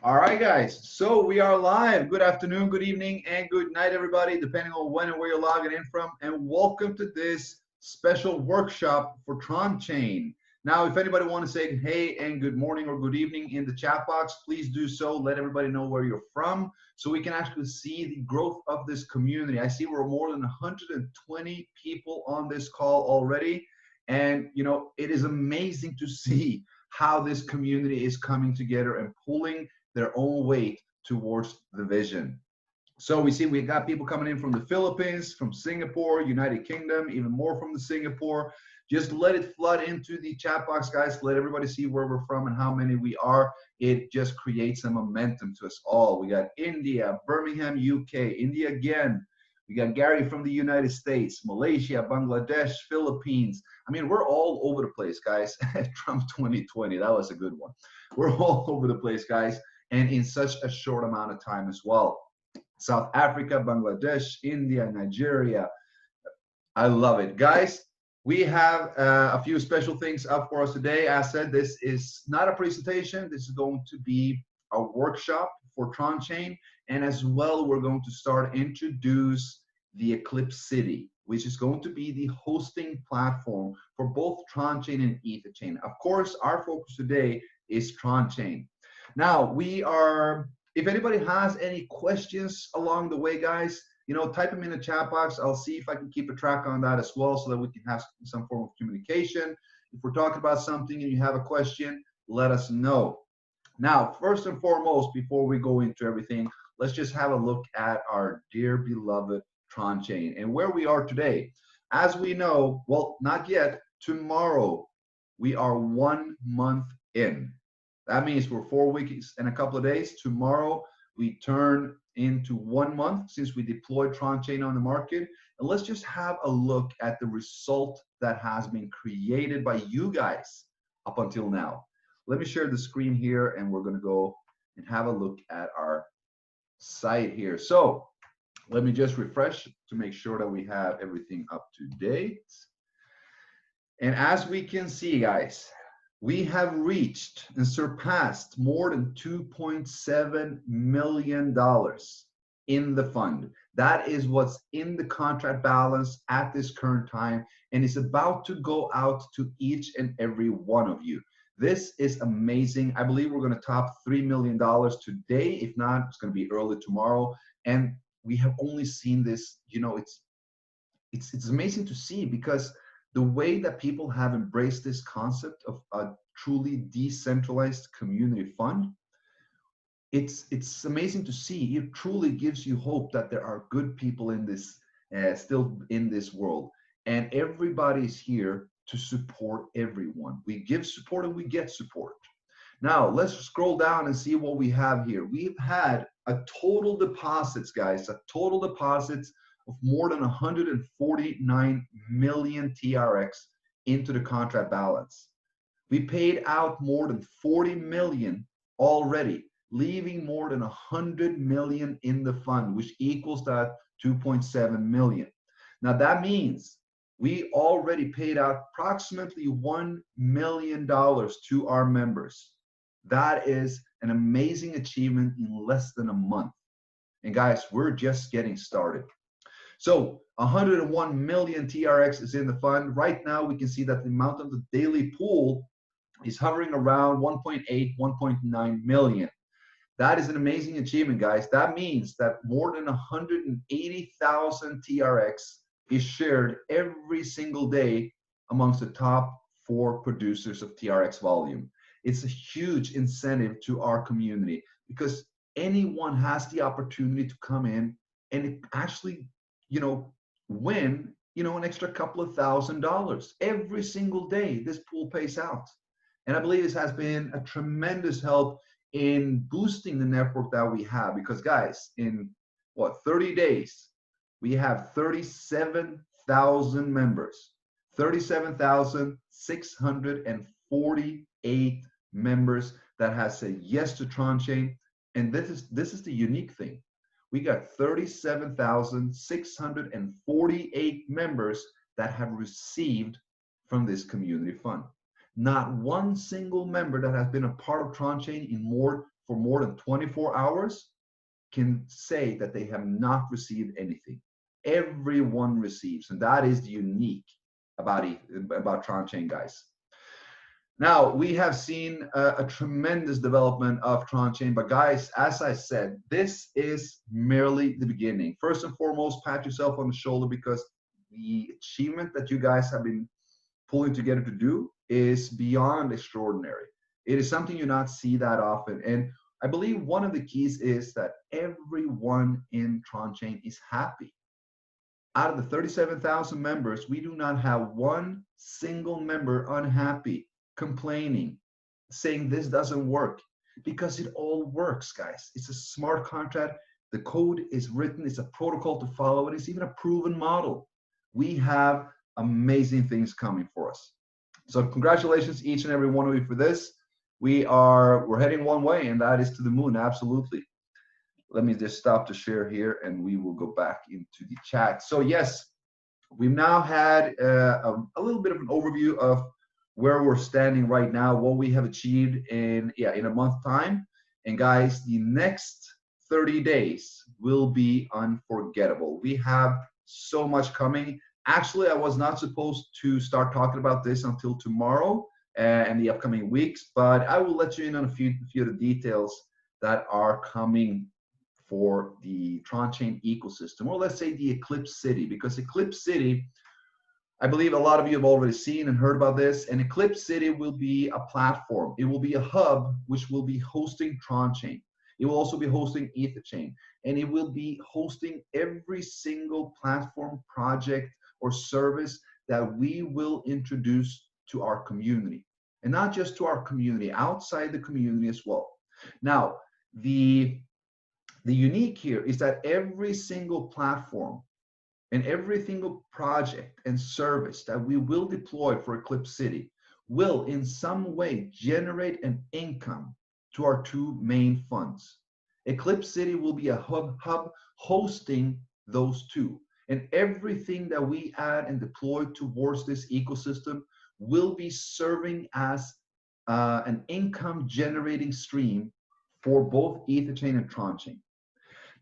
All right, guys. So we are live. Good afternoon, good evening, and good night, everybody, depending on when and where you're logging in from. And welcome to this special workshop for TRONCHAIN. Now, if anybody want to say hey and good morning or good evening in the chat box, please do so. Let everybody know where you're from so we can actually see the growth of this community. I see we're more than 120 people on this call already. And, it is amazing to see how this community is coming together and pulling their own weight towards the vision. So we see we got people coming in from the Philippines, from Singapore, United Kingdom, even more from the Singapore. Just let it flood into the chat box, guys. Let everybody see where we're from and how many we are. It just creates a momentum to us all. We got India, Birmingham, UK, India again. We got Gary from the United States, Malaysia, Bangladesh, Philippines. I mean, we're all over the place, guys. Trump 2020, that was a good one. We're all over the place, guys, and in such a short amount of time as well. South Africa, Bangladesh, India, Nigeria. I love it. Guys, we have a few special things up for us today. As I said, this is not a presentation. This is going to be a workshop for TRONCHAIN. And as well, we're going to start introduce the EclipCity, which is going to be the hosting platform for both TRONCHAIN and Etherchain. Of course, our focus today is TRONCHAIN. Now, if anybody has any questions along the way, guys, type them in the chat box. I'll see if I can keep a track on that as well so that we can have some form of communication. If we're talking about something and you have a question, let us know. Now, first and foremost, before we go into everything, let's just have a look at our dear beloved TRONCHAIN and where we are today. As we know, well, not yet, tomorrow we are 1 month in. That means we're 4 weeks and a couple of days. Tomorrow, we turn into 1 month since we deployed TRONCHAIN on the market. And let's just have a look at the result that has been created by you guys up until now. Let me share the screen here, and we're going to go and have a look at our site here. So let me just refresh to make sure that we have everything up to date. And as we can see, guys, we have reached and surpassed more than $2.7 million in the fund. That is what's in the contract balance at this current time, and it's about to go out to each and every one of you. This is amazing. I believe we're going to top $3 million today. If not, it's going to be early tomorrow. And we have only seen this, it's amazing to see, because the way that people have embraced this concept of a truly decentralized community fund, it's amazing to see. It truly gives you hope that there are good people in this, still in this world, and everybody's here to support everyone. We give support and we get support. Now let's scroll down and see what we have here. We've had a total deposits, guys, a total deposits of more than 149 million TRX into the contract balance. We paid out more than 40 million already, leaving more than 100 million in the fund, which equals that 2.7 million. Now that means we already paid out approximately $1 million to our members. That is an amazing achievement in less than a month. And guys, we're just getting started. So 101 million TRX is in the fund. Right now, we can see that the amount of the daily pool is hovering around 1.8, 1.9 million. That is an amazing achievement, guys. That means that more than 180,000 TRX is shared every single day amongst the top 4 producers of TRX volume. It's a huge incentive to our community, because anyone has the opportunity to come in and actually win, an extra couple of $1,000 every single day. This pool pays out. And I believe this has been a tremendous help in boosting the network that we have, because guys, in 30 days, we have 37,000 members, 37,648 members that has said yes to TRONCHAIN. And this is the unique thing. We got 37,648 members that have received from this community fund. Not one single member that has been a part of TRONCHAIN in more for more than 24 hours can say that they have not received anything. Everyone receives, and that is unique about TRONCHAIN, guys. Now, we have seen a tremendous development of TRONCHAIN, but guys, as I said, this is merely the beginning. First and foremost, pat yourself on the shoulder, because the achievement that you guys have been pulling together to do is beyond extraordinary. It is something you not see that often. And I believe one of the keys is that everyone in TRONCHAIN is happy. Out of the 37,000 members, we do not have one single member unhappy, complaining, saying this doesn't work, because it all works, guys. It's a smart contract. The code is written. It's a protocol to follow. It's even a proven model. We have amazing things coming for us. So congratulations, each and every one of you, for this. We're heading one way, and that is to the moon. Absolutely. Let me just stop to share here, and we will go back into the chat. So yes, we've now had a little bit of an overview of where we're standing right now, what we have achieved in a month's time. And guys, the next 30 days will be unforgettable. We have so much coming. Actually, I was not supposed to start talking about this until tomorrow and the upcoming weeks, but I will let you in on a few of the details that are coming for the TRONCHAIN ecosystem, or let's say the EclipCity, because EclipCity, I believe a lot of you have already seen and heard about this, and EclipCity will be a platform. It will be a hub which will be hosting TRONCHAIN. It will also be hosting EtherChain, and it will be hosting every single platform, project, or service that we will introduce to our community. And not just to our community, outside the community as well. Now, the unique here is that every single platform and every single project and service that we will deploy for EclipCity will in some way generate an income to our two main funds. EclipCity will be a hub hosting those two. And everything that we add and deploy towards this ecosystem will be serving as an income generating stream for both EtherChain and TRONCHAIN.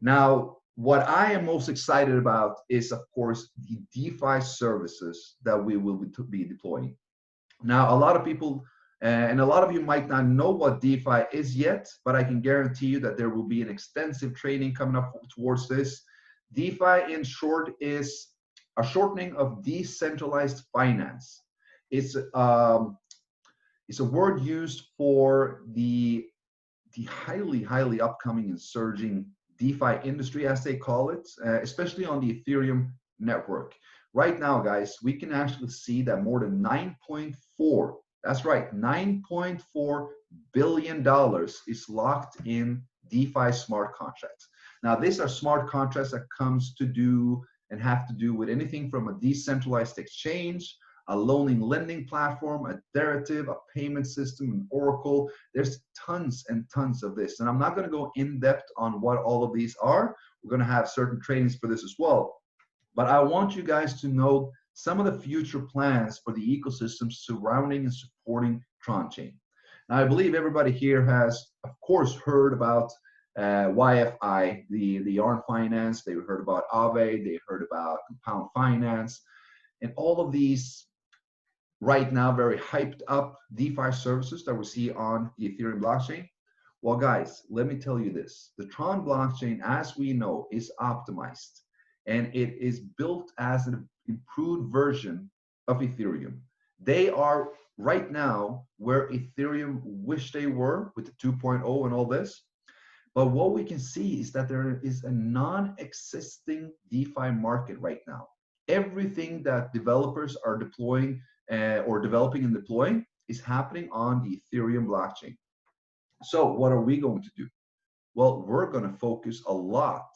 Now, what I am most excited about is, of course, the DeFi services that we will be deploying. Now, a lot of people, and a lot of you might not know what DeFi is yet, but I can guarantee you that there will be an extensive training coming up towards this. DeFi, in short, is a shortening of decentralized finance. It's a word used for the highly upcoming and surging DeFi industry, as they call it, especially on the Ethereum network. Right now, guys, we can actually see that more than 9.4, that's right, $9.4 billion is locked in DeFi smart contracts. Now, these are smart contracts that comes to do and have to do with anything from a decentralized exchange, a loaning lending platform, a derivative, a payment system, an oracle. There's tons and tons of this. And I'm not going to go in depth on what all of these are. We're going to have certain trainings for this as well. But I want you guys to know some of the future plans for the ecosystem surrounding and supporting TRONCHAIN. Now, I believe everybody here has, of course, heard about YFI, the Yarn Finance. They heard about Aave. They heard about Compound Finance. And all of these right now very hyped up DeFi services that we see on the Ethereum blockchain. Well, guys, let me tell you this. The Tron blockchain, as we know, is optimized, and it is built as an improved version of Ethereum. They are right now where Ethereum wish they were with the 2.0 and all this. But what we can see is that there is a non-existing DeFi market right now. Everything that developers are deploying or developing and deploying is happening on the Ethereum blockchain. So what are we going to do? Well, we're going to focus a lot,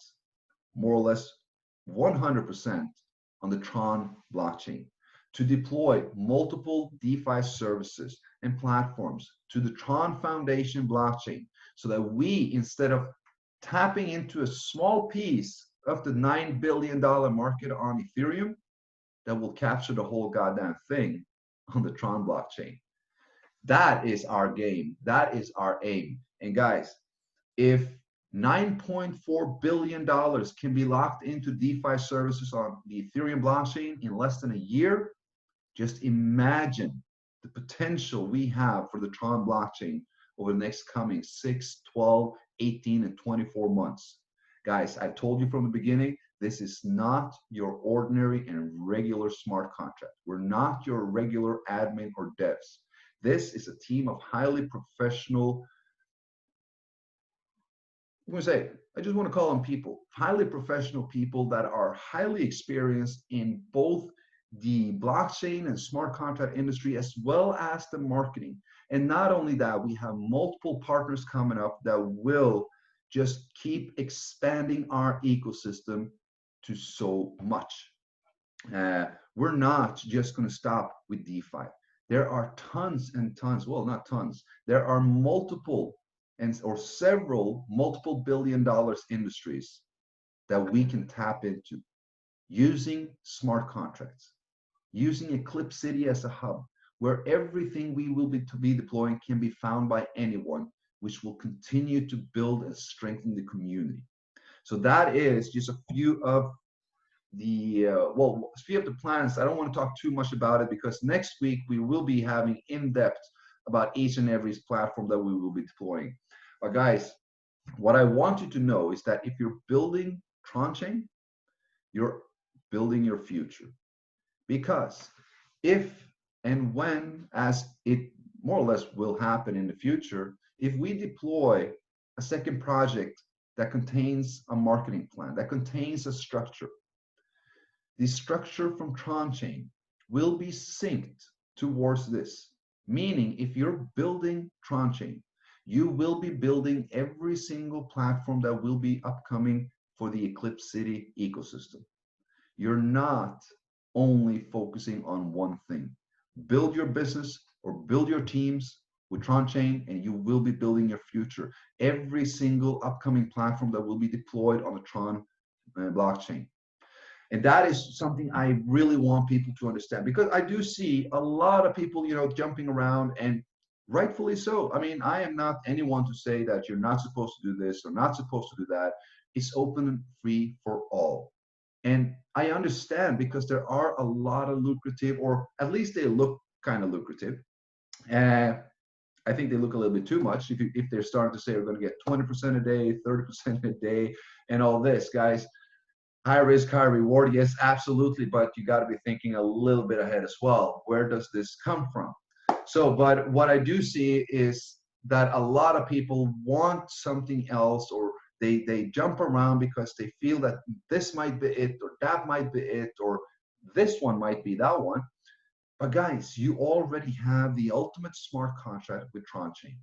more or less 100% on the Tron blockchain to deploy multiple DeFi services and platforms to the Tron Foundation blockchain, so that we, instead of tapping into a small piece of the $9 billion market on Ethereum, that will capture the whole goddamn thing on the Tron blockchain. That is our game. That is our aim. And guys, if $9.4 billion can be locked into DeFi services on the Ethereum blockchain in less than a year, just imagine the potential we have for the Tron blockchain over the next coming 6, 12, 18, and 24 months. Guys, I told you from the beginning, this is not your ordinary and regular smart contract. We're not your regular admin or devs. This is a team of highly professional, I just want to call them people, highly professional people that are highly experienced in both the blockchain and smart contract industry, as well as the marketing. And not only that, we have multiple partners coming up that will just keep expanding our ecosystem to so much. We're not just going to stop with DeFi. There are tons and tons, well, not tons, there are multiple or several multiple billion-dollar industries that we can tap into using smart contracts, using EclipCity as a hub, where everything we will be deploying can be found by anyone, which will continue to build and strengthen the community. So that is just a few of the plans. I don't want to talk too much about it because next week we will be having in-depth about each and every platform that we will be deploying. But guys, what I want you to know is that if you're building TRONCHAIN, you're building your future. Because if and when, as it more or less will happen in the future, if we deploy a second project that contains a marketing plan, that contains a structure, the structure from TRONCHAIN will be synced towards this. Meaning, if you're building TRONCHAIN, you will be building every single platform that will be upcoming for the EclipCity ecosystem. You're not only focusing on one thing. Build your business or build your teams with TRONCHAIN, and you will be building your future. Every single upcoming platform that will be deployed on the Tron blockchain. And that is something I really want people to understand, because I do see a lot of people, jumping around, and rightfully so. I mean, I am not anyone to say that you're not supposed to do this or not supposed to do that. It's open and free for all. And I understand, because there are a lot of lucrative, or at least they look kind of lucrative. And I think they look a little bit too much if they're starting to say we're going to get 20% a day, 30% a day, and all this. Guys, high risk, high reward, yes, absolutely, but you got to be thinking a little bit ahead as well. Where does this come from? So, but what I do see is that a lot of people want something else, or they jump around because they feel that this might be it, or that might be it, or this one might be that one. But guys, you already have the ultimate smart contract with TRONCHAIN.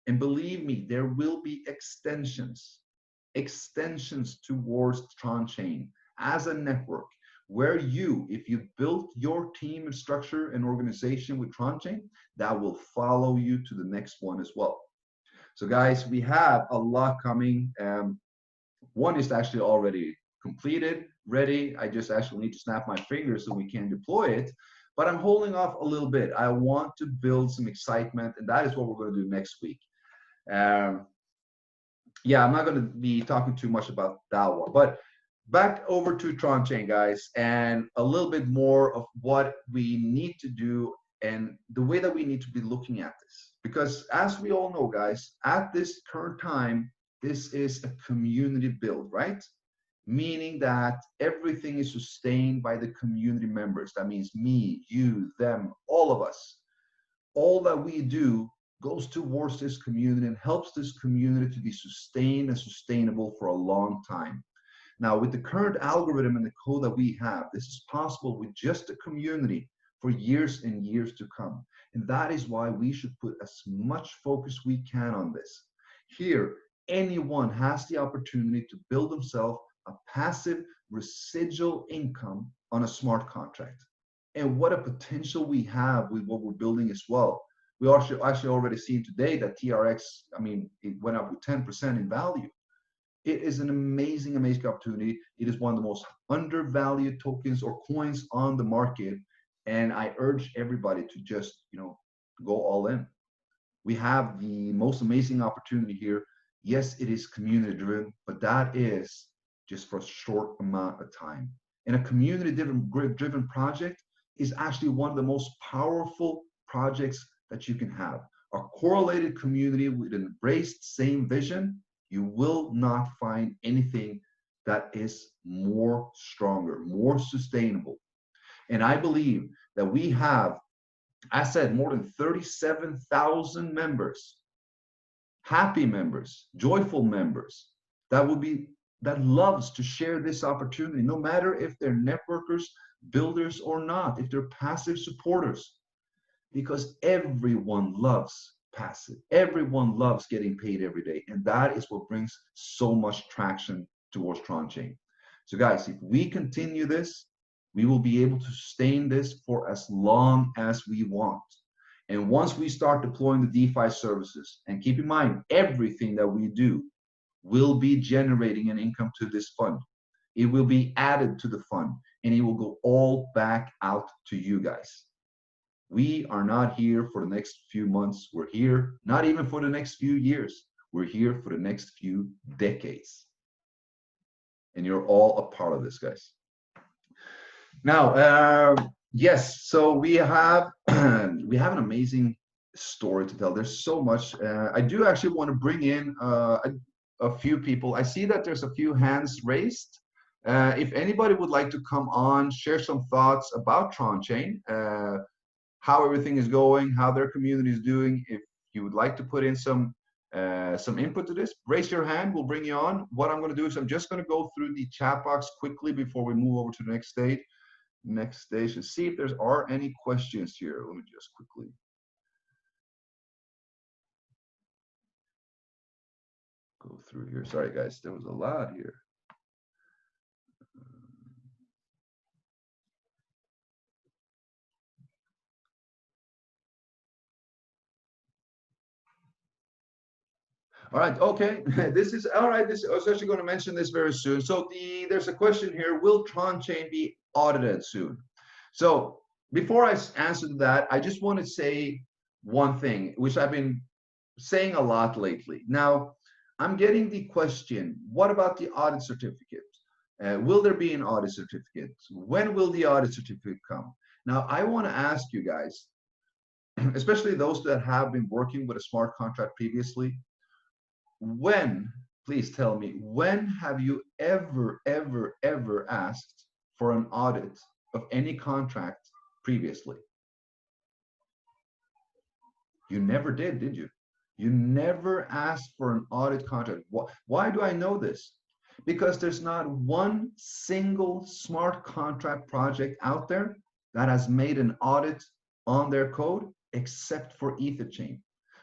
And believe me, there will be extensions towards TRONCHAIN as a network, where if you built your team and structure and organization with TRONCHAIN, that will follow you to the next one as well. So guys, we have a lot coming. One is actually already completed, ready. I just actually need to snap my fingers so we can deploy it. But I'm holding off a little bit. I want to build some excitement, and that is what we're going to do next week. Yeah, I'm not going to be talking too much about that one. But back over to TRONCHAIN, guys, and a little bit more of what we need to do and the way that we need to be looking at this. Because as we all know, guys, at this current time, this is a community build, right? Meaning that everything is sustained by the community members. That means me, you, them, all of us. All that we do goes towards this community and helps this community to be sustained and sustainable for a long time. Now, with the current algorithm and the code that we have, this is possible with just a community for years and years to come. And that is why we should put as much focus we can on this. Here, anyone has the opportunity to build themselves a passive residual income on a smart contract. And what a potential we have with what we're building as well. We actually already seen today that TRX, it went up with 10% in value. It is an amazing, amazing opportunity. It is one of the most undervalued tokens or coins on the market. And I urge everybody to just, go all in. We have the most amazing opportunity here. Yes, it is community driven, but that is just for a short amount of time. And a community driven project is actually one of the most powerful projects that you can have. A correlated community with an embraced same vision, you will not find anything that is more stronger, more sustainable. And I believe that we have, I said, more than 37,000 members, happy members, joyful members that will be, that loves to share this opportunity, no matter if they're networkers, builders or not, if they're passive supporters, because everyone loves passive. Everyone loves getting paid every day. And that is what brings so much traction towards TRONCHAIN. So guys, if we continue this, we will be able to sustain this for as long as we want. And once we start deploying the DeFi services, and keep in mind, everything that we do will be generating an income to this fund. It will be added to the fund, and it will go all back out to you guys. We are not here for the next few months. We're here not even for the next few years. We're here for the next few decades. And you're all a part of this, guys. Now, yes, so we have an amazing story to tell. There's so much. I do actually want to bring in a few people. I see that there's a few hands raised. If anybody would like to come on, share some thoughts about TRONCHAIN, how everything is going, how their community is doing. If you would like to put in some input to this, raise your hand. We'll bring you on. What I'm going to do is I'm just going to go through the chat box quickly before we move over to the next stage. To see if there are any questions here. Let me just quickly. Go through here. Sorry, guys, there was a lot here. All right, okay. This is all right. I was actually going to mention this very soon. So there's a question here: will TRONCHAIN be audited soon? So before I answer that, I just want to say one thing, which I've been saying a lot lately. Now, I'm getting the question: what about the audit certificate? Will there be an audit certificate? When will the audit certificate come? Now, I want to ask you guys, especially those that have been working with a smart contract previously, when, please tell me, when have you ever asked for an audit of any contract previously? You never did you? You never asked for an audit contract. Why do I know this? Because there's not one single smart contract project out there that has made an audit on their code except for EtherChain.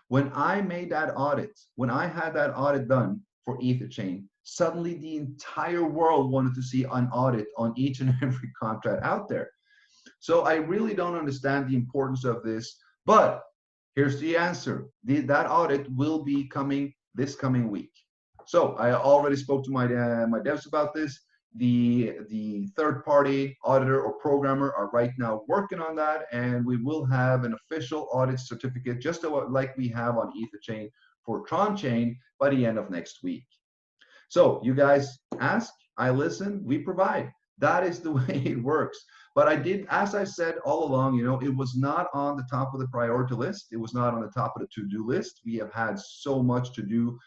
When I made that audit, when I had that audit done for EtherChain, suddenly the entire world wanted to see an audit on each and every contract out there. So I really don't understand the importance of this, but here's the answer. That audit will be coming this coming week. So I already spoke to my devs about this. The third-party auditor or programmer are right now working on that, and we will have an official audit certificate, just like we have on EtherChain for TRONCHAIN, by the end of next week. So you guys ask, I listen, we provide. That is the way it works. But I did, as I said all along, you know, it was not on the top of the priority list. It was not on the top of the to-do list. We have had so much to do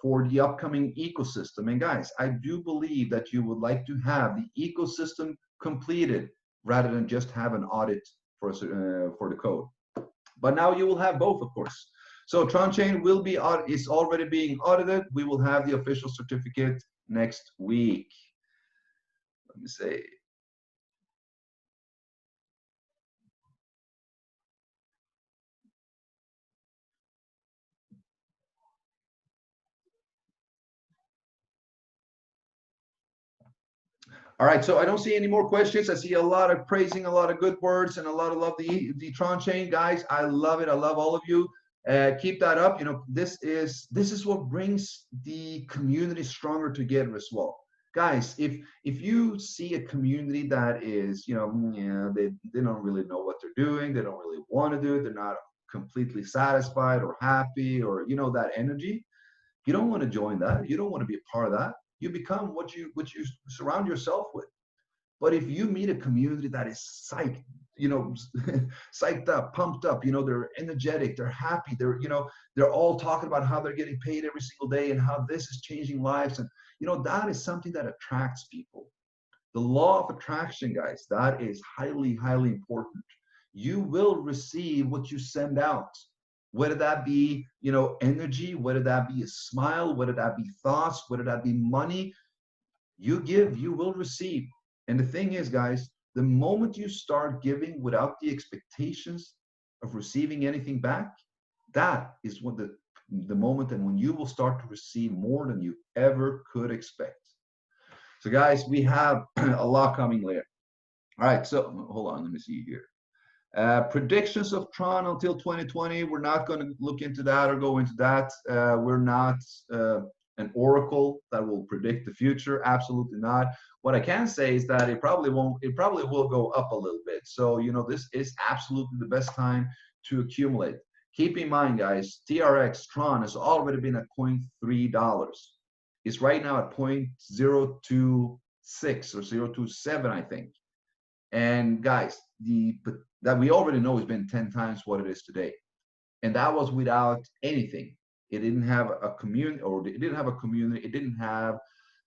for the upcoming ecosystem. And guys, I do believe that you would like to have the ecosystem completed rather than just have an audit for the code. But now you will have both, of course. So TRONCHAIN will be is already being audited. We will have the official certificate next week. Let me say. All right, so I don't see any more questions. I see a lot of praising, a lot of good words, and a lot of love. The TRONCHAIN guys, I love it. I love all of you. Keep that up. You know, this is what brings the community stronger together as well. Guys, if you see a community that is, you know, yeah, they don't really know what they're doing, they don't really want to do it, they're not completely satisfied or happy, or you know, that energy, You don't want to join that. You don't want to be a part of that. You become what you surround yourself with. But if you meet a community that is psyched, you know, psyched up, pumped up, you know, they're energetic, they're happy, they're all talking about how they're getting paid every single day and how this is changing lives. And, you know, that is something that attracts people. The law of attraction, guys, that is highly, highly important. You will receive what you send out, whether that be, you know, energy, whether that be a smile, whether that be thoughts, whether that be money. You give, you will receive. And the thing is, guys, the moment you start giving without the expectations of receiving anything back, that is what the moment and when you will start to receive more than you ever could expect. So guys, we have a lot coming later. All right, so hold on, let me see here. Predictions of Tron until 2020. We're not going to look into that or go into that. We're not an oracle that will predict the future. Absolutely not. What I can say is that it probably won't. It probably will go up a little bit. So you know, this is absolutely the best time to accumulate. Keep in mind, guys, TRX Tron has already been at $0.3. It's right now at 0.026 or 0.027, I think. And guys, that we already know has been 10 times what it is today. And that was without anything. It didn't have a community, or it didn't have a community, it didn't have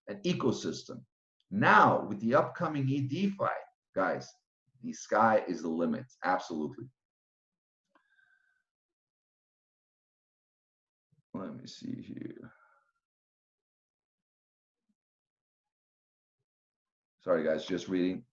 an ecosystem. Now, with the upcoming eDeFi, guys, the sky is the limit. Absolutely. Let me see here. Sorry, guys, just reading.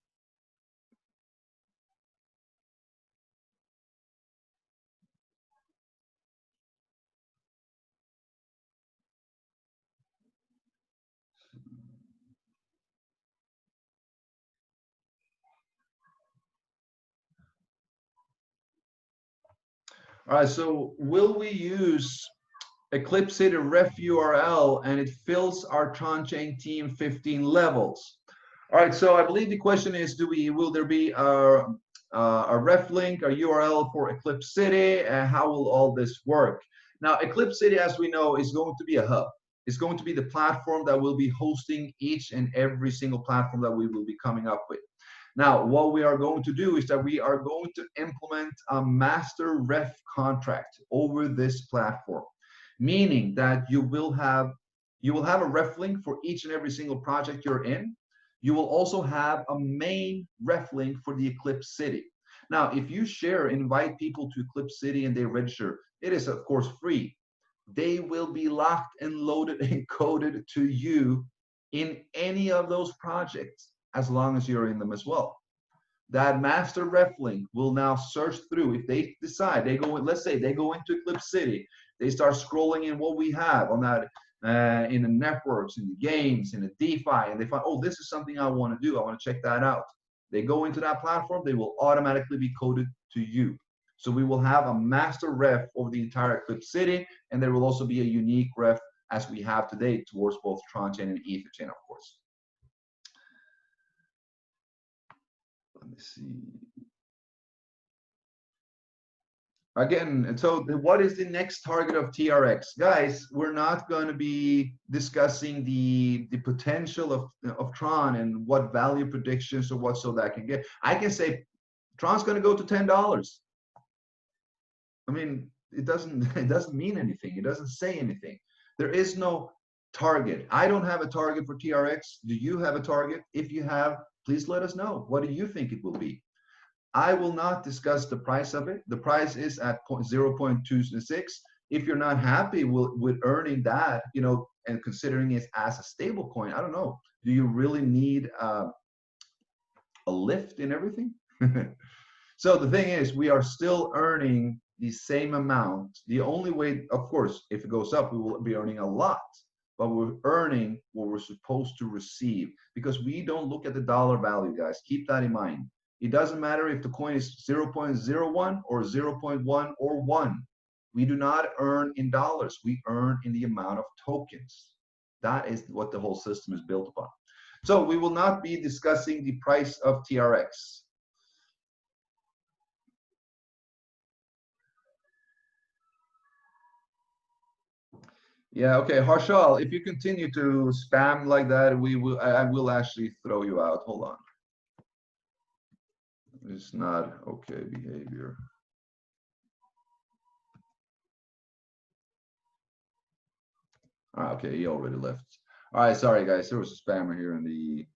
All right, so will we use EclipCity ref URL and it fills our TRONCHAIN team 15 levels? All right, so I believe the question is, will there be a ref link, a URL for EclipCity, and how will all this work? Now, EclipCity, as we know, is going to be a hub. It's going to be the platform that will be hosting each and every single platform that we will be coming up with. Now, what we are going to do is that we are going to implement a master ref contract over this platform, meaning that you will have a ref link for each and every single project you're in. You will also have a main ref link for the EclipCity. Now, if you invite people to EclipCity and they register, it is of course free. They will be locked and loaded and coded to you in any of those projects, as long as you're in them as well. That master ref link will now search through. If they decide let's say they go into EclipCity, they start scrolling in what we have on that, in the networks, in the games, in the DeFi, and they find, oh, this is something I want to do. I want to check that out. They go into that platform, they will automatically be coded to you. So we will have a master ref over the entire EclipCity, and there will also be a unique ref as we have today towards both TRONCHAIN and EtherChain, of course. Let me see. Again, so what is the next target of TRX? Guys, we're not going to be discussing the potential of Tron and what value predictions or what so that can get. I can say Tron's going to go to $10. I mean, it doesn't mean anything. It doesn't say anything. There is no target. I don't have a target for TRX. Do you have a target? If you have, please let us know. What do you think it will be? I will not discuss the price of it. The price is at 0.26. If you're not happy with earning that, you know, and considering it as a stable coin, I don't know. Do you really need a lift in everything? So the thing is, we are still earning the same amount. The only way, of course, if it goes up, we will be earning a lot, but we're earning what we're supposed to receive, because we don't look at the dollar value, guys. Keep that in mind. It doesn't matter if the coin is 0.01 or 0.1 or 1. We do not earn in dollars. We earn in the amount of tokens. That is what the whole system is built upon. So we will not be discussing the price of TRX. Yeah, okay, Harshal, if you continue to spam like that, I will actually throw you out. Hold on. It's not okay behavior. Okay, he already left. All right, sorry guys, there was a spammer here in the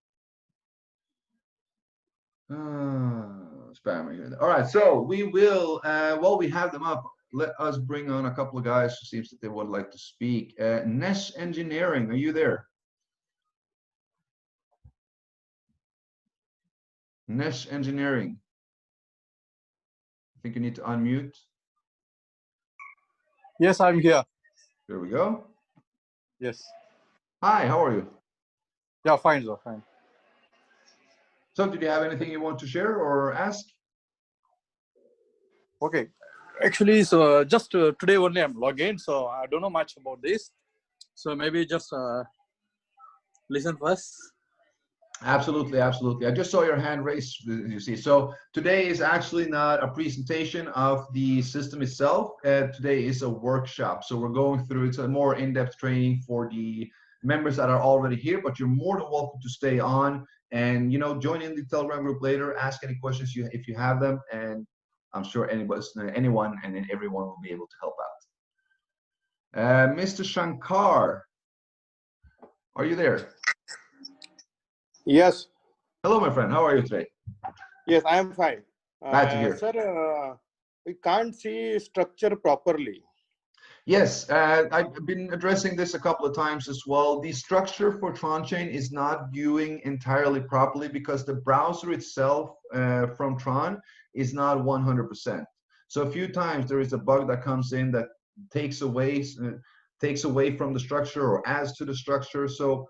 spammer here. All right, so we will while we have them up, let us bring on a couple of guys who seems that they would like to speak. Nesh Engineering, are you there? Nesh Engineering. I think you need to unmute. Yes, I'm here. There we go. Yes. Hi, how are you? Yeah, fine, sir, fine. So did you have anything you want to share or ask? Okay. Actually, so just today only I'm logged in, so I don't know much about this. So maybe just listen first. Absolutely, absolutely. I just saw your hand raised, you see. So today is actually not a presentation of the system itself. Today is a workshop. So we're going through, it's a more in-depth training for the members that are already here, but you're more than welcome to stay on and, you know, join in the Telegram group later, ask any questions if you have them, and I'm sure anyone and everyone will be able to help out. Mr. Shankar, are you there? Yes. Hello, my friend. How are you today? Yes, I am fine. Glad to hear. Sir, we can't see structure properly. Yes, I've been addressing this a couple of times as well. The structure for TRONCHAIN is not viewing entirely properly because the browser itself from Tron is not 100%. So a few times there is a bug that comes in that takes away from the structure or adds to the structure. So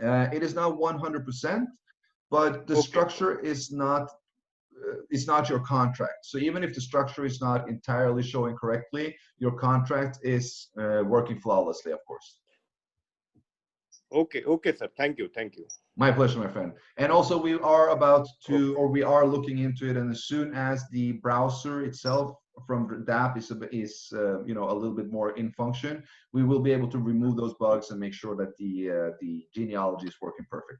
it is not 100%, but the structure is not it's not your contract. So even if the structure is not entirely showing correctly, your contract is working flawlessly, of course. Okay, okay, sir. Thank you, thank you. My pleasure, my friend. And also we are about to, or we are looking into it, and as soon as the browser itself from DApp is you know, a little bit more in function, we will be able to remove those bugs and make sure that the genealogy is working perfectly.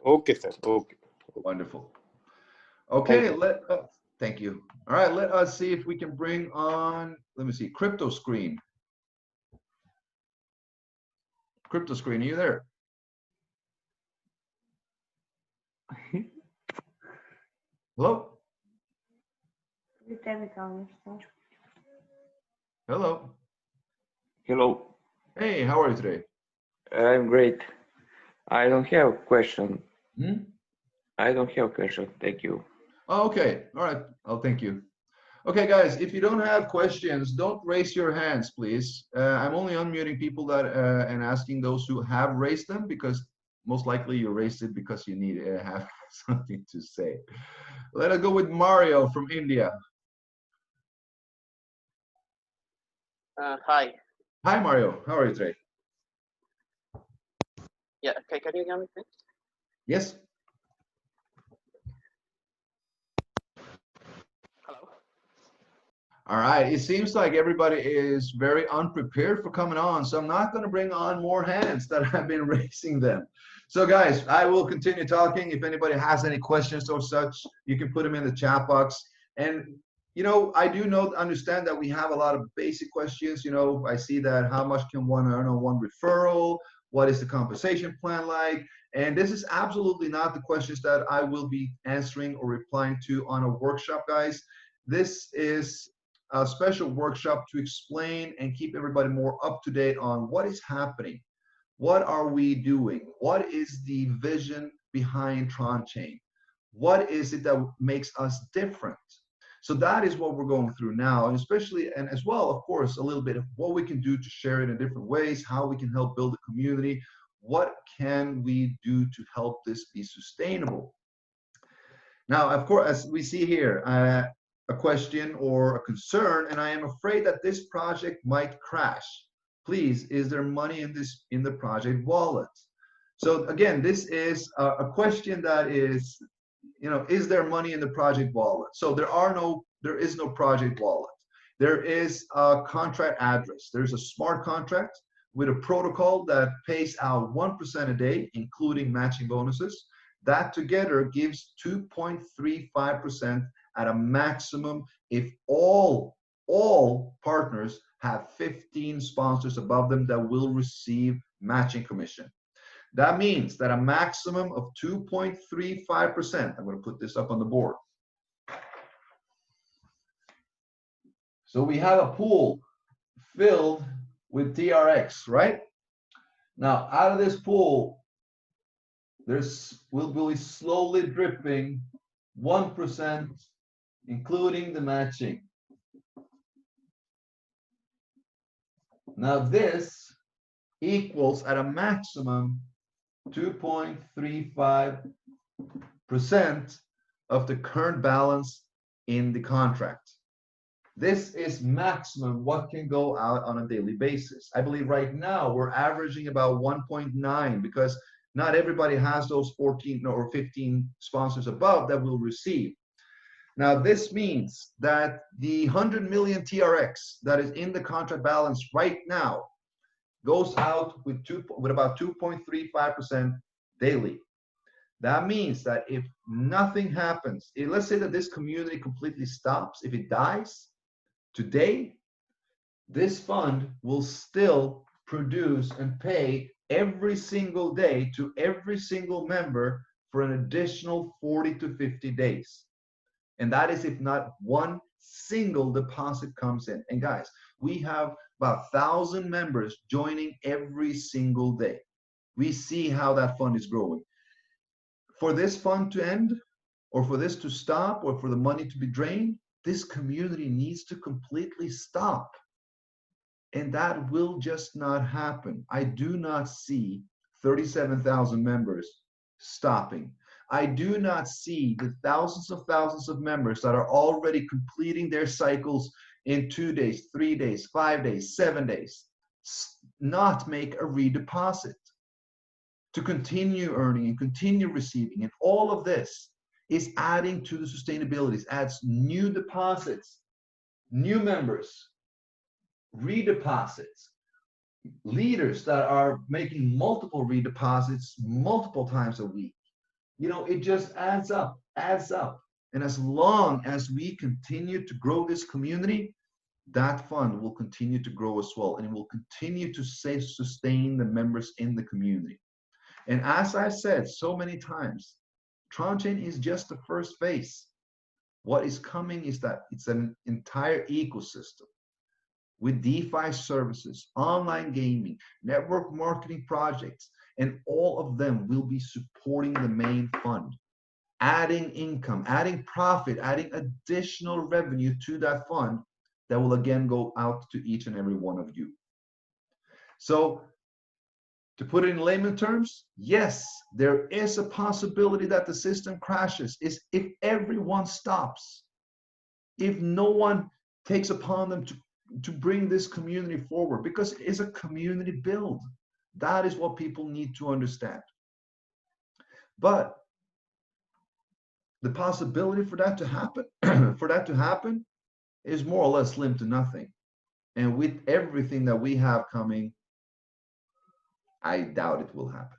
Okay, sir. Okay. Wonderful. Okay, thank you. All right, let us see if we can bring on, let me see, Crypto Screen. Crypto Screen, are you there? Hello? Hello. Hello. Hey, how are you today? I'm great. I don't have a question. Hmm? I don't have a question. Thank you. Oh, okay. All right. Oh, thank you. Okay, guys, if you don't have questions, don't raise your hands, please. I'm only unmuting people that and asking those who have raised them, because most likely you raised it because you need to have something to say. Let us go with Mario from India. Hi. Hi, Mario. How are you today? Yeah, okay, can you hear me, please? Yes. Hello. All right. It seems like everybody is very unprepared for coming on, so I'm not going to bring on more hands that have been raising them. So, guys, I will continue talking. If anybody has any questions or such, you can put them in the chat box. And you know, I do understand that we have a lot of basic questions. You know, I see that how much can one earn on one referral? What is the compensation plan like? And this is absolutely not the questions that I will be answering or replying to on a workshop, guys. This is a special workshop to explain and keep everybody more up to date on what is happening. What are we doing? What is the vision behind TRONCHAIN? What is it that makes us different? So that is what we're going through now, and especially, and as well, of course, a little bit of what we can do to share it in different ways, how we can help build a community, what can we do to help this be sustainable? Now, of course, as we see here, a question or a concern, and I am afraid that this project might crash. Please, is there money in the project wallet? So again, this is a question that is, you know, is there money in the project wallet? So there is no project wallet. there is a contract address. There's a smart contract with a protocol that pays out 1% a day, including matching bonuses. That together gives 2.35% at a maximum if all partners have 15 sponsors above them that will receive matching commission. That means that a maximum of 2.35%, I'm going to put this up on the board. So we have a pool filled with TRX, right? Now, out of this pool, will be slowly dripping 1%, including the matching. Now, this equals at a maximum 2.35% of the current balance in the contract. This is maximum what can go out on a daily basis. I believe right now we're averaging about 1.9 because not everybody has those 14 or 15 sponsors above that will receive. Now this means that the 100 million TRX that is in the contract balance right now goes out with about 2.35% daily. That means that if nothing happens, let's say that this community completely stops, if it dies, today, this fund will still produce and pay every single day to every single member for an additional 40 to 50 days. And that is if not one single deposit comes in. And guys, we have about 1,000 members joining every single day. We see how that fund is growing. For this fund to end, or for this to stop, or for the money to be drained, this community needs to completely stop. And that will just not happen. I do not see 37,000 members stopping. I do not see the thousands of members that are already completing their cycles in 2 days, 3 days, 5 days, 7 days, not make a redeposit to continue earning and continue receiving. And all of this is adding to the sustainability, adds new deposits, new members, redeposits, leaders that are making multiple redeposits multiple times a week. You know, it just adds up. And as long as we continue to grow this community, that fund will continue to grow as well, and it will continue to sustain the members in the community. And as I said so many times, TRONCHAIN is just the first phase. What is coming is that it's an entire ecosystem with DeFi services, online gaming, network marketing projects, and all of them will be supporting the main fund, adding income, adding profit, adding additional revenue to that fund that will again go out to each and every one of you. So to put it in layman terms, yes, there is a possibility that the system crashes is if everyone stops, if no one takes upon them to bring this community forward, because it is a community build. That is what people need to understand. But the possibility for that to happen, is more or less slim to nothing. And with everything that we have coming, I doubt it will happen.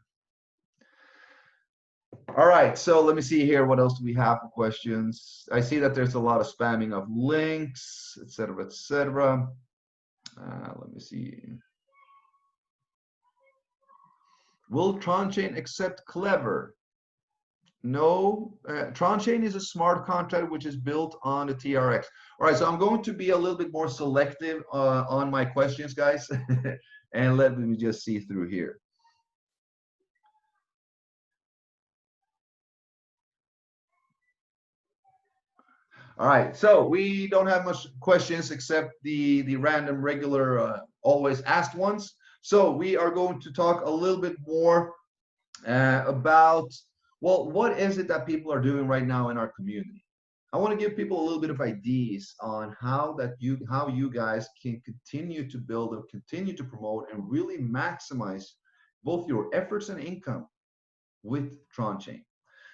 All right, so let me see here. What else do we have for questions? I see that there's a lot of spamming of links, etc., etc. Let me see. Will TRONCHAIN accept Clever? No, TRONCHAIN is a smart contract which is built on the TRX. All right, so I'm going to be a little bit more selective on my questions, guys, and let me just see through here. All right, so we don't have much questions except the random, regular, always asked ones. So we are going to talk a little bit more about, well, what is it that people are doing right now in our community? I want to give people a little bit of ideas on how you guys can continue to build and continue to promote and really maximize both your efforts and income with TRONCHAIN.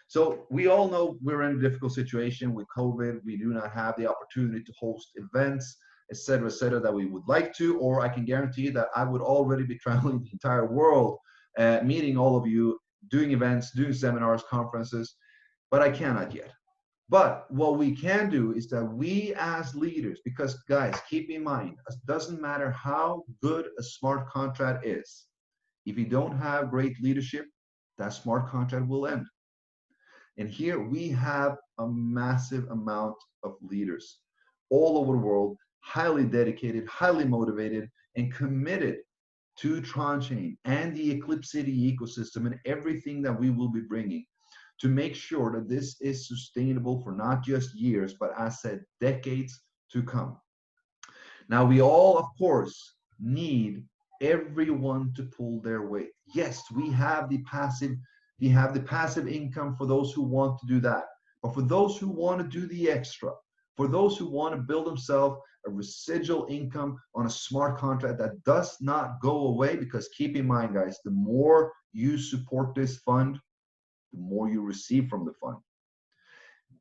So we all know we're in a difficult situation with COVID. We do not have the opportunity to host events. etc., that we would like to, or I can guarantee you that I would already be traveling the entire world, meeting all of you, doing events, doing seminars, conferences, but I cannot yet. But what we can do is that we as leaders, because guys, keep in mind, it doesn't matter how good a smart contract is, if you don't have great leadership, that smart contract will end. And here we have a massive amount of leaders all over the world, highly dedicated, highly motivated, and committed to TRONCHAIN and the EclipCity ecosystem and everything that we will be bringing to make sure that this is sustainable for not just years, but as I said, decades to come. Now, we all, of course, need everyone to pull their weight. Yes, we have the passive income for those who want to do that. But for those who want to do the extra, for those who want to build themselves a residual income on a smart contract that does not go away, because keep in mind, guys, the more you support this fund, the more you receive from the fund.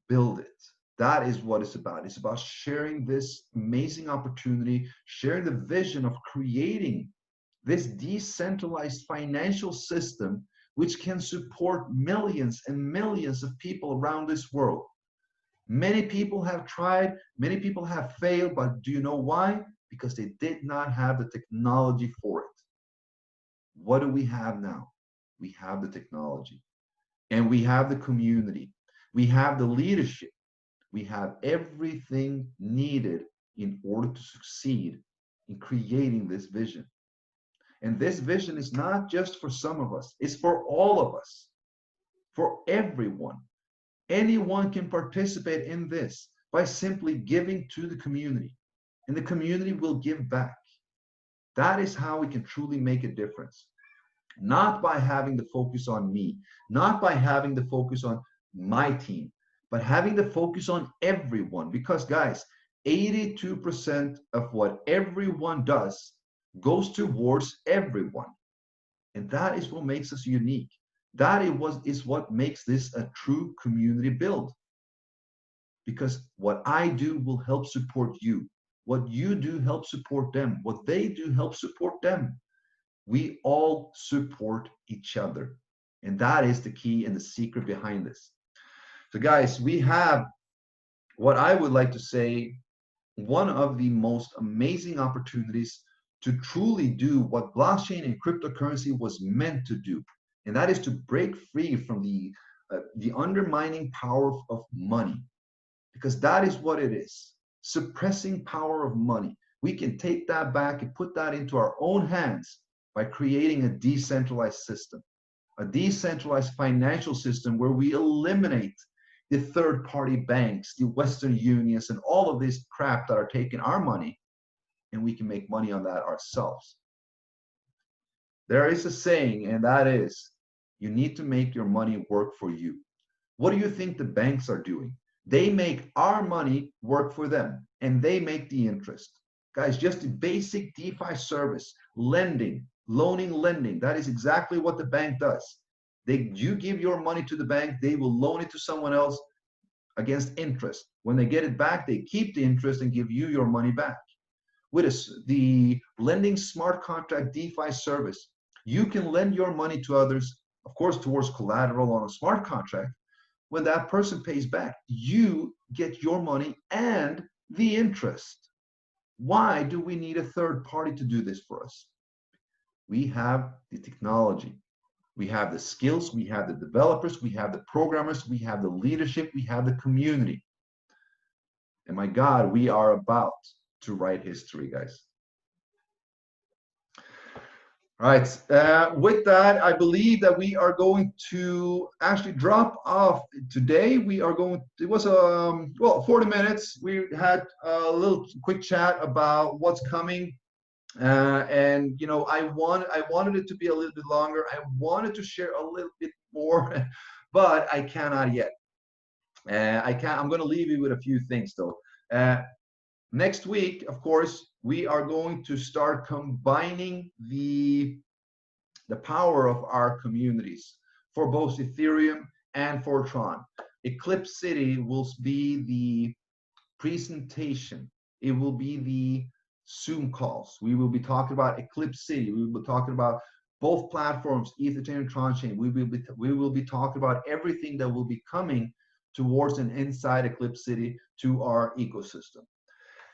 Build it. That is what it's about. It's about sharing this amazing opportunity, sharing the vision of creating this decentralized financial system which can support millions and millions of people around this world. Many people have tried, many people have failed, but do you know why? Because they did not have the technology for it. What do we have now? We have the technology, and we have the community, we have the leadership, we have everything needed in order to succeed in creating this vision. And this vision is not just for some of us, it's for all of us, for everyone. Anyone can participate in this by simply giving to the community, and the community will give back. That is how we can truly make a difference. Not by having the focus on me, not by having the focus on my team, but having the focus on everyone. Because guys, 82% of what everyone does goes towards everyone. And that is what makes us unique. That is what makes this a true community build. Because what I do will help support you. What you do helps support them. What they do helps support them. We all support each other. And that is the key and the secret behind this. So guys, we have what I would like to say, one of the most amazing opportunities to truly do what blockchain and cryptocurrency was meant to do. And that is to break free from the undermining power of money. Because that is what it is. Suppressing power of money. We can take that back and put that into our own hands by creating a decentralized system, a decentralized financial system where we eliminate the third-party banks, the Western unions, and all of this crap that are taking our money, and we can make money on that ourselves. There is a saying, and that is, you need to make your money work for you. What do you think the banks are doing? They make our money work for them, and they make the interest. Guys, just a basic DeFi service, lending, loaning, lending. That is exactly what the bank does. You give your money to the bank, they will loan it to someone else against interest. When they get it back, they keep the interest and give you your money back. With the lending smart contract DeFi service, you can lend your money to others, of course, towards collateral on a smart contract. When that person pays back, you get your money and the interest. Why do we need a third party to do this for us? We have the technology, we have the skills, we have the developers, we have the programmers, we have the leadership, we have the community. And my God, we are about to write history, guys. All right, with that, I believe that we are going to actually drop off today. We are going, it was, well, 40 minutes. We had a little quick chat about what's coming. And, you know, I wanted it to be a little bit longer. I wanted to share a little bit more, but I cannot yet. I'm going to leave you with a few things though. Next week, of course, we are going to start combining the power of our communities for both Ethereum and for Tron. EclipCity will be the presentation. it will be the Zoom calls. We will be talking about EclipCity. We will be talking about both platforms, Ethereum and TRONCHAIN. We will be talking about everything that will be coming towards an inside EclipCity to our ecosystem.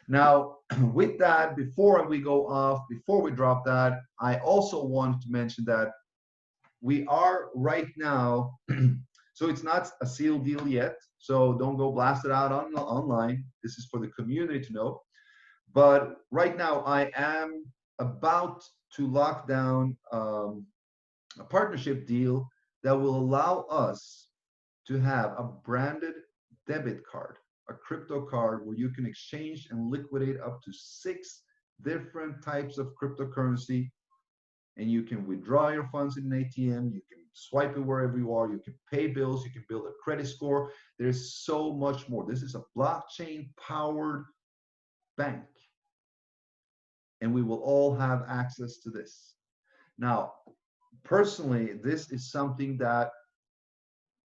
Now, with that, before we go off, before we drop that, I also want to mention that we are right now, so it's not a sealed deal yet, so don't go blast it out online. This is for the community to know. But right now, I am about to lock down a partnership deal that will allow us to have a branded debit card, a crypto card where you can exchange and liquidate up to 6 different types of cryptocurrency, and you can withdraw your funds in an ATM, you can swipe it wherever you are, you can pay bills, you can build a credit score. There's so much more. This is a blockchain powered bank, and we will all have access to this. Now, personally, this is something that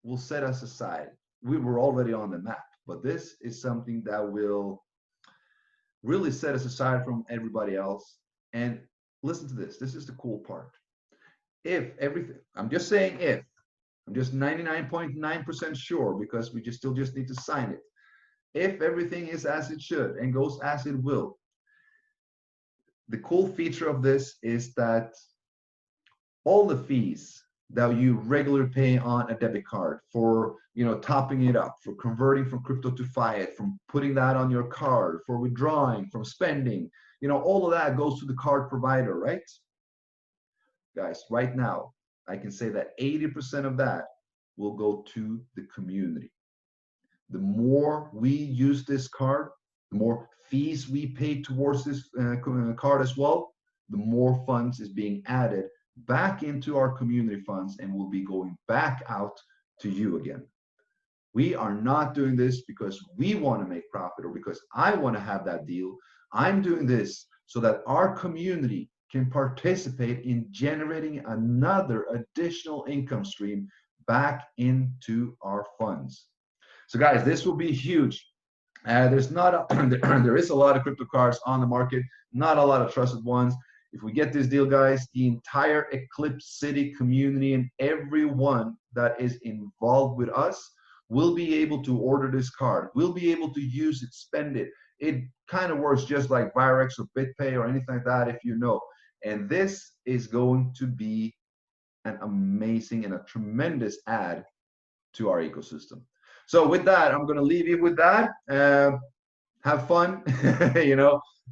will set us aside. We were already on the map, but this is something that will really set us aside from everybody else. And listen to this. This is the cool part. If everything, I'm just saying if, I'm just 99.9% sure because we still just need to sign it. If everything is as it should and goes as it will, the cool feature of this is that all the fees that you regularly pay on a debit card for, topping it up, for converting from crypto to fiat, from putting that on your card, for withdrawing, from spending, all of that goes to the card provider, right? Guys, right now, I can say that 80% of that will go to the community. The more we use this card, the more fees we pay towards this card as well, the more funds is being added back into our community funds and will be going back out to you again. We are not doing this because we want to make profit or because I want to have that deal. I'm doing this so that our community can participate in generating another additional income stream back into our funds. So guys, this will be huge. There is a lot of crypto cards on the market, not a lot of trusted ones. If we get this deal, guys, the entire EclipCity community and everyone that is involved with us will be able to order this card. We'll be able to use it, spend it. It kind of works just like Virex or BitPay or anything like that, if you know. And this is going to be an amazing and a tremendous add to our ecosystem. So with that, I'm going to leave you with that. Have fun.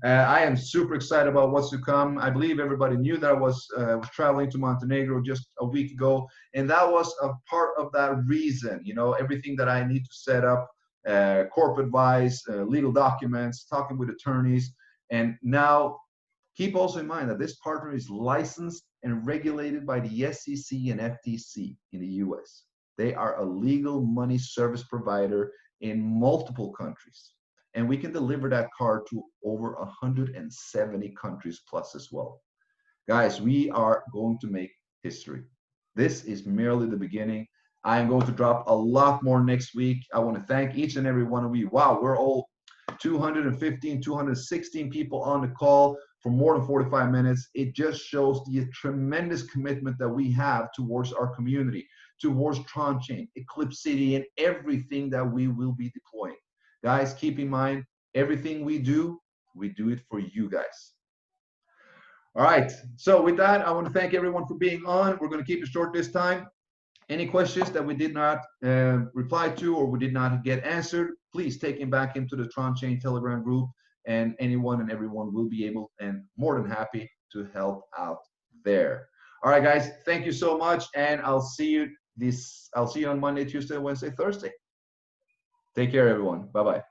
I am super excited about what's to come. I believe everybody knew that I was traveling to Montenegro just a week ago, and that was a part of that reason. Everything that I need to set up, corporate advice, legal documents, talking with attorneys, and now keep also in mind that this partner is licensed and regulated by the SEC and FTC in the US. They are a legal money service provider in multiple countries. And we can deliver that card to over 170 countries plus as well. Guys, we are going to make history. This is merely the beginning. I am going to drop a lot more next week. I want to thank each and every one of you. Wow, we're all 215, 216 people on the call for more than 45 minutes. It just shows the tremendous commitment that we have towards our community, towards TRONCHAIN, EclipCity, and everything that we will be deploying. Guys, keep in mind, everything we do it for you guys. All right, so with that, I want to thank everyone for being on. We're going to keep it short this time. Any questions that we did not reply to or we did not get answered, please take them back into the TRONCHAIN Telegram group, and anyone and everyone will be able and more than happy to help out there. All right, guys, thank you so much, and I'll see you on Monday, Tuesday, Wednesday, Thursday. Take care, everyone. Bye-bye.